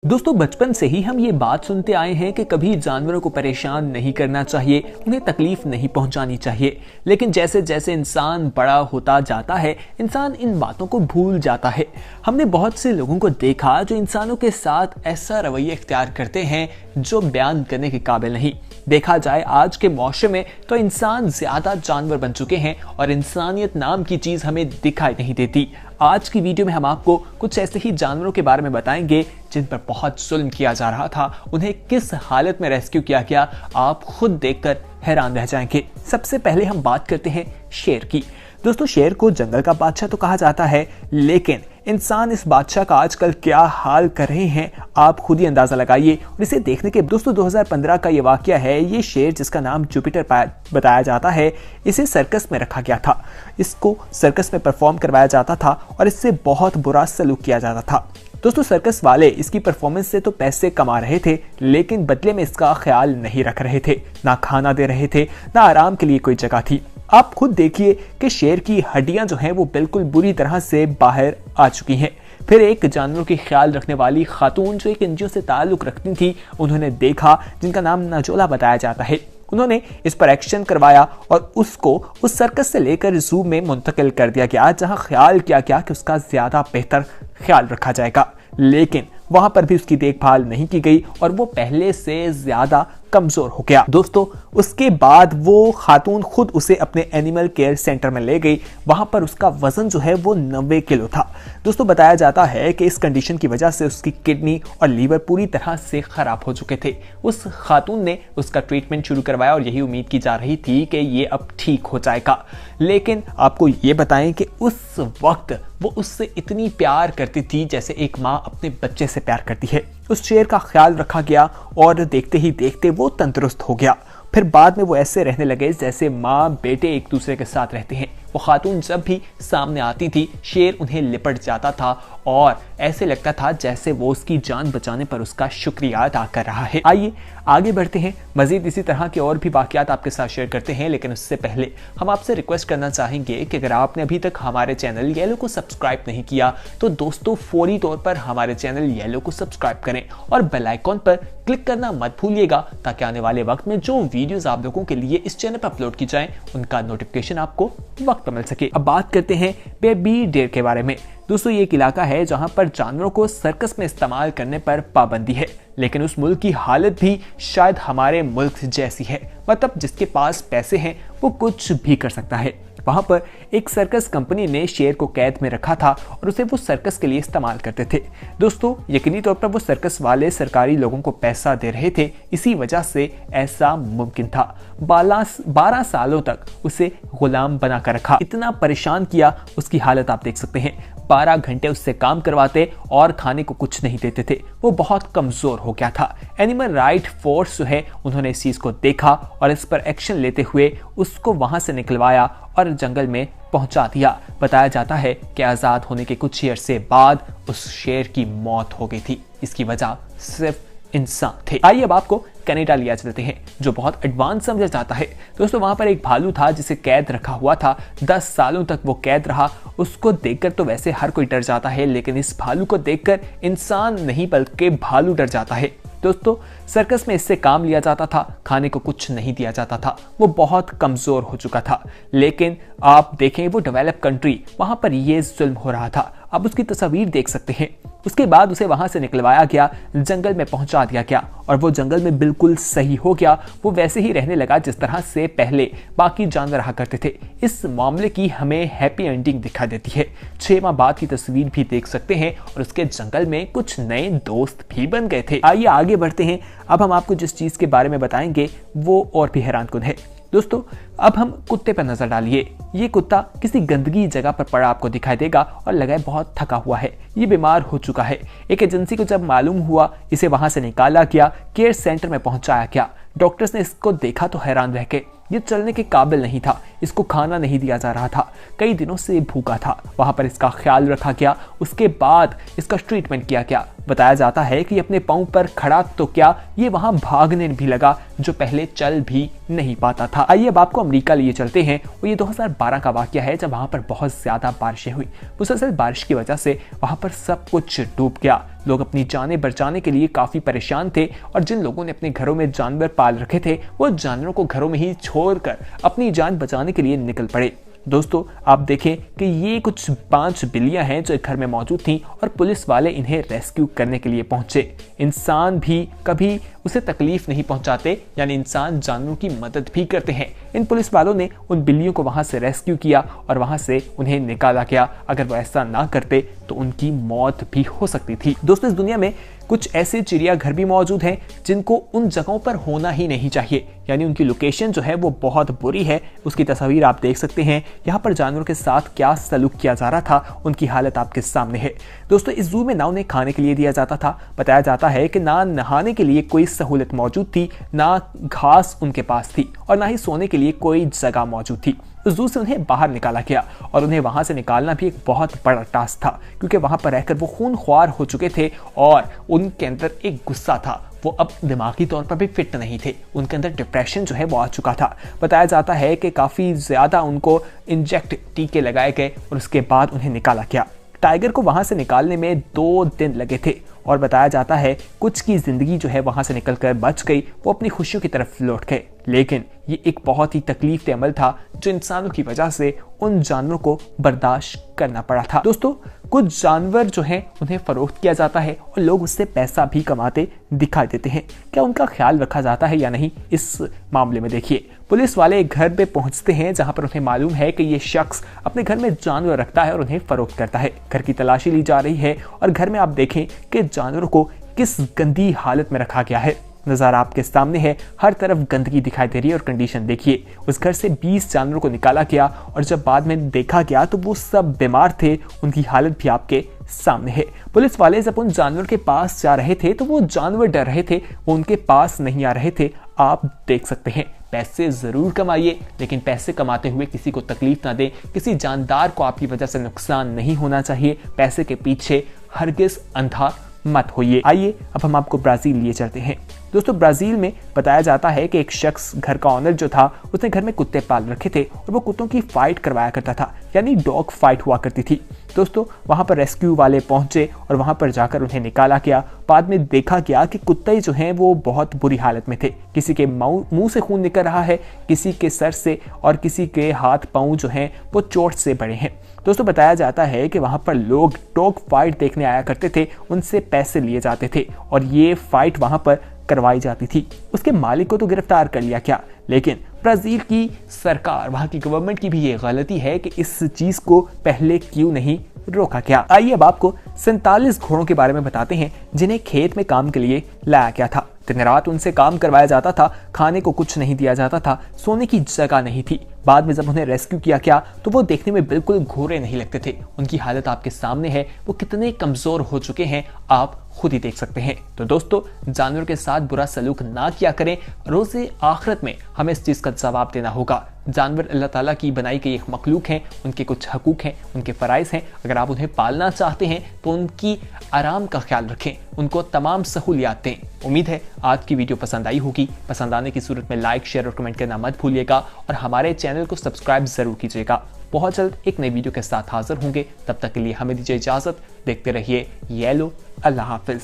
दोस्तों बचपन से ही हम ये बात सुनते आए हैं कि कभी जानवरों को परेशान नहीं करना चाहिए, उन्हें तकलीफ नहीं पहुंचानी चाहिए। लेकिन जैसे जैसे इंसान बड़ा होता जाता है, इंसान इन बातों को भूल जाता है। हमने बहुत से लोगों को देखा जो इंसानों के साथ ऐसा रवैया इख्तियार करते हैं जो बयान करने के काबिल नहीं। देखा जाए आज के मौसम में तो इंसान ज्यादा जानवर बन चुके हैं और इंसानियत नाम की चीज हमें दिखाई नहीं देती। आज की वीडियो में हम आपको कुछ ऐसे ही जानवरों के बारे में बताएंगे जिन पर बहुत जुल्म किया जा रहा था, उन्हें किस हालत में रेस्क्यू किया गया, आप खुद देखकर हैरान रह जाएंगे। सबसे पहले हम बात करते हैं शेर की। दोस्तों शेर को जंगल का बादशाह तो कहा जाता है, लेकिन इंसान इस बादशाह का आजकल क्या हाल कर रहे हैं आप खुद ही अंदाजा लगाइए। और इसे देखने के दोस्तों 2015 का ये वाकया है। ये शेर जिसका नाम जुपिटर बताया जाता है, इसे सर्कस में रखा गया था। इसको सर्कस में परफॉर्म करवाया जाता था और इससे बहुत बुरा सलूक किया जाता था। दोस्तों सर्कस वाले इसकी परफॉर्मेंस से तो पैसे कमा रहे थे, लेकिन बदले में इसका ख्याल नहीं रख रहे थे। ना खाना दे रहे थे, ना आराम के लिए कोई जगह थी। आप खुद देखिए कि शेर की हड्डियां जो हैं वो बिल्कुल बुरी तरह से बाहर आ चुकी हैं। फिर एक जानवरों की ख्याल रखने वाली खातून जो एक एनजीओ से ताल्लुक रखती थी, उन्होंने देखा, जिनका नाम नजोला बताया जाता है। उन्होंने इस पर एक्शन करवाया और उसको उस सर्कस से लेकर जू में मुंतकिल कर दिया गया, जहां ख्याल किया गया कि उसका ज्यादा बेहतर ख्याल रखा जाएगा। लेकिन वहां पर भी उसकी देखभाल नहीं की गई और वो पहले से ज्यादा कमजोर हो गया। दोस्तों उसके बाद वो खातून खुद उसे अपने एनिमल केयर सेंटर में ले गई। वहां पर उसका वजन जो है वो 90 किलो था। दोस्तों बताया जाता है कि इस कंडीशन की वजह से उसकी किडनी और लीवर पूरी तरह से खराब हो चुके थे। उस खातून ने उसका ट्रीटमेंट शुरू करवाया और यही उम्मीद की जा रही थी कि ये अब ठीक हो जाएगा। लेकिन आपको ये बताएं कि उस वक्त वो उससे इतनी प्यार करती थी जैसे एक माँ अपने बच्चे से प्यार करती है। उस शेर का ख्याल रखा गया और देखते ही देखते वो तंदुरुस्त हो गया। फिर बाद में वो ऐसे रहने लगे जैसे माँ बेटे एक दूसरे के साथ रहते हैं। वो खातून जब भी सामने आती थी, शेर उन्हें लिपट जाता था और ऐसे लगता था जैसे वो उसकी जान बचाने पर उसका शुक्रिया अदा कर रहा है। आइए आगे बढ़ते हैं, मजीद इसी तरह के और भी वाकयात आपके साथ शेयर करते हैं। लेकिन उससे पहले हम आपसे रिक्वेस्ट करना चाहेंगे कि अगर आपने अभी तक हमारे चैनल येलो को सब्सक्राइब नहीं किया तो दोस्तों फौरी तौर पर हमारे चैनल येलो को सब्सक्राइब करें और बेल आइकॉन पर क्लिक करना मत भूलिएगा, ताकि आने वाले वक्त में जो वीडियोस आप लोगों के लिए इस चैनल पर अपलोड की जाएं उनका नोटिफिकेशन आपको वक्त पर मिल सके। अब बात करते हैं बेबी डेयर के बारे में। दोस्तों ये एक इलाका है जहां पर जानवरों को सर्कस में इस्तेमाल करने पर पाबंदी है, लेकिन उस मुल्क की हालत भी शायद हमारे मुल्क जैसी है। मतलब जिसके पास पैसे हैं वो कुछ भी कर सकता है। वहां पर एक सर्कस कंपनी ने शेर को कैद में रखा था और उसे वो सर्कस के लिए इस्तेमाल करते थे। दोस्तों यकीनी तौर पर वो सर्कस वाले सरकारी लोगों को पैसा दे रहे थे, इसी वजह से ऐसा मुमकिन था। 12 सालों तक उसे गुलाम बनाकर रखा, इतना परेशान किया, उसकी हालत आप देख सकते हैं। 12 घंटे उससे काम करवाते और खाने को कुछ नहीं देते थे। वो बहुत कमजोर हो गया था। एनिमल राइट फोर्स जो है उन्होंने इस चीज को देखा और इस पर एक्शन लेते हुए उसको वहां से निकलवाया और जंगल में पहुंचा दिया। बताया जाता है कि आजाद होने के कुछ ही अरसे बाद उस शेर की मौत हो गई थी। इसकी वजह सिर्फ इंसान थे। आइए अब आपको कनाडा लिया चलते हैं, जो बहुत एडवांस समझा जाता है। दोस्तों वहां पर एक भालू था जिसे कैद रखा हुआ था। 10 सालों तक वो कैद रहा। उसको देखकर तो वैसे हर कोई डर जाता है, लेकिन इस भालू को देखकर इंसान नहीं बल्कि भालू डर जाता है। दोस्तों सर्कस में इससे काम लिया जाता था, खाने को कुछ नहीं दिया जाता था। वो बहुत कमजोर हो चुका था। लेकिन आप देखें वो डेवलप कंट्री, वहां पर ये जुल्म हो रहा था। आप उसकी तस्वीर देख सकते हैं। उसके बाद उसे वहां से निकलवाया गया, जंगल में पहुंचा दिया गया और वो जंगल में बिल्कुल सही हो गया। वो वैसे ही रहने लगा जिस तरह से पहले बाकी जानवर रहा करते थे। इस मामले की हमें हैप्पी एंडिंग दिखा देती है। 6 माह बाद की तस्वीर भी देख सकते हैं और उसके जंगल में कुछ नए दोस्त भी बन गए थे। आइए आगे बढ़ते हैं। अब हम आपको जिस चीज के बारे में बताएंगे वो और भी हैरानकुन है। दोस्तों अब हम कुत्ते पर नजर डालिए। ये कुत्ता किसी गंदगी जगह पर पड़ा आपको दिखाई देगा और लगाए बहुत थका हुआ है। ये बीमार हो चुका है। एक एजेंसी को जब मालूम हुआ, इसे वहां से निकाला गया, केयर सेंटर में पहुंचाया गया। डॉक्टर्स ने इसको देखा तो हैरान रह गए। ये चलने के काबिल नहीं था, इसको खाना नहीं दिया जा रहा था, कई दिनों से भूखा था। वहां पर इसका ख्याल रखा गया। उसके बाद इसका ट्रीटमेंट किया गया। बताया जाता है कि अपने पांव पर खड़ा तो क्या, ये वहां भागने भी लगा जो पहले चल भी नहीं पाता था। आइए अब आपको अमेरिका लिए चलते हैं और ये 2012 का वाकया है जब वहां पर बहुत ज्यादा बारिशें हुई। मुसलसल बारिश की वजह से वहां पर सब कुछ डूब गया। लोग अपनी जानें बचाने के लिए काफी परेशान थे और जिन लोगों ने अपने घरों में जानवर पाल रखे थे वो जानवरों को घरों में ही छोड़कर अपनी जान बचाने के लिए निकल पड़े। दोस्तों आप देखें कि ये कुछ 5 बिल्लियां हैं जो एक घर में मौजूद थीं और पुलिस वाले इन्हें रेस्क्यू करने के लिए पहुंचे। इंसान भी कभी उसे तकलीफ नहीं पहुंचाते, यानी इंसान जानवरों की मदद भी करते हैं। इन पुलिस वालों ने उन बिल्लियों को वहां से रेस्क्यू किया और वहां से उन्हें निकाला गया। अगर वो ऐसा ना करते तो उनकी मौत भी हो सकती थी। दोस्तों इस दुनिया में कुछ ऐसे चिड़ियाघर भी मौजूद हैं जिनको उन जगहों पर होना ही नहीं चाहिए, यानी उनकी लोकेशन जो है वो बहुत बुरी है। उसकी तस्वीर आप देख सकते हैं। यहाँ पर जानवरों के साथ क्या सलूक किया जा रहा था, उनकी हालत आपके सामने है। दोस्तों इस जू में ना उन्हें खाने के लिए दिया जाता था। बताया जाता है कि ना नहाने के लिए कोई सहूलत मौजूद थी, ना घास उनके पास थी और ना ही सोने के लिए कोई जगह मौजूद थी। उस जू से उन्हें बाहर निकाला गया और उन्हें वहां से निकालना भी एक बहुत बड़ा टास्क था, क्योंकि वहां पर रहकर वो खूनख्वार हो चुके थे और उनके अंदर एक गुस्सा था। वो अब दिमागी तौर पर भी फिट नहीं थे, उनके अंदर डिप्रेशन जो है वो आ चुका था। बताया जाता है कि काफी ज्यादा उनको इंजेक्ट टीके लगाए गए और उसके बाद उन्हें निकाला गया। टाइगर को वहां से निकालने में 2 दिन लगे थे और बताया जाता है कुछ की जिंदगी जो है वहां से निकलकर बच गई, वो अपनी खुशियों की तरफ लौट गए। लेकिन ये एक बहुत ही तकलीफ अमल था जो इंसानों की वजह से उन जानवरों को बर्दाश्त करना पड़ा था। दोस्तों कुछ जानवर जो हैं उन्हें फरोख्त किया जाता है और लोग उससे पैसा भी कमाते दिखाई देते हैं। क्या उनका ख्याल रखा जाता है या नहीं, इस मामले में देखिए। पुलिस वाले एक घर पे पहुंचते हैं जहां पर उन्हें मालूम है कि ये शख्स अपने घर में जानवर रखता है और उन्हें फरोख्त करता है। घर की तलाशी ली जा रही है और घर में आप देखें कि जानवरों को किस गंदी हालत में रखा गया है। नज़ारा आपके सामने है, हर तरफ गंदगी दिखाई दे रही है और कंडीशन देखिए। उस घर से 20 जानवरों को निकाला गया और जब बाद में देखा गया तो वो सब बीमार थे, उनकी हालत भी आपके सामने है। पुलिस वाले जब उन जानवर के पास जा रहे थे तो वो जानवर डर रहे थे, वो उनके पास नहीं आ रहे थे। आप देख सकते हैं पैसे जरूर कमाइए, लेकिन पैसे कमाते हुए किसी को तकलीफ ना दें, किसी जानदार को आपकी वजह से नुकसान नहीं होना चाहिए। पैसे के पीछे हरगिज अंधा मत होइए। आइए अब हम आपको ब्राजील लिए चलते हैं। दोस्तों ब्राजील में बताया जाता है कि एक शख्स, घर का ऑनर जो था, उसने घर में कुत्ते पाल रखे थे और वो कुत्तों की फाइट करवाया करता था, यानी डॉग फाइट हुआ करती थी। दोस्तों वहां पर रेस्क्यू वाले पहुंचे और वहां पर जाकर उन्हें निकाला गया। बाद में देखा गया कि कुत्ते जो हैं वो बहुत बुरी हालत में थे। किसी के मुंह से खून निकल रहा है, किसी के सर से और किसी के हाथ पांव जो हैं वो चोट से बड़े हैं। दोस्तों बताया जाता है कि वहां पर लोग डॉग फाइट देखने आया करते थे, उनसे पैसे लिए जाते थे और ये फाइट वहां पर करवाई जाती थी। उसके मालिक को तो गिरफ्तार कर लिया गया, लेकिन ब्राजील की सरकार, वहां की गवर्नमेंट की भी ये गलती है कि इस चीज को पहले क्यों नहीं रोका गया। आइए अब आपको 47 घोड़ों के बारे में बताते हैं जिन्हें खेत में काम के लिए लाया गया था। दिन रात उनसे काम करवाया जाता था, खाने को कुछ नहीं दिया जाता था, सोने की जगह नहीं थी। बाद में जब उन्हें रेस्क्यू किया गया तो वो देखने में बिल्कुल घोड़े नहीं लगते थे। उनकी हालत आपके सामने है, वो कितने कमजोर हो चुके हैं आप खुद ही देख सकते हैं। तो दोस्तों जानवरों के साथ बुरा सलूक ना किया करें, रोज़े आखिरत में हमें इस चीज का जवाब देना होगा। जानवर अल्लाह ताला की बनाई गई एक मखलूक हैं, उनके कुछ हकूक हैं, उनके फ़राइज़ हैं। अगर आप उन्हें पालना चाहते हैं तो उनकी आराम का ख्याल रखें, उनको तमाम सहूलियात दें। उम्मीद है आज की वीडियो पसंद आई होगी। पसंद आने की सूरत में लाइक, शेयर और कमेंट करना मत भूलिएगा और हमारे चैनल को सब्सक्राइब जरूर कीजिएगा। बहुत जल्द एक नई वीडियो के साथ हाजिर होंगे, तब तक के लिए हमें दीजिए इजाजत। देखते रहिए येलो। अल्लाह हाफिज।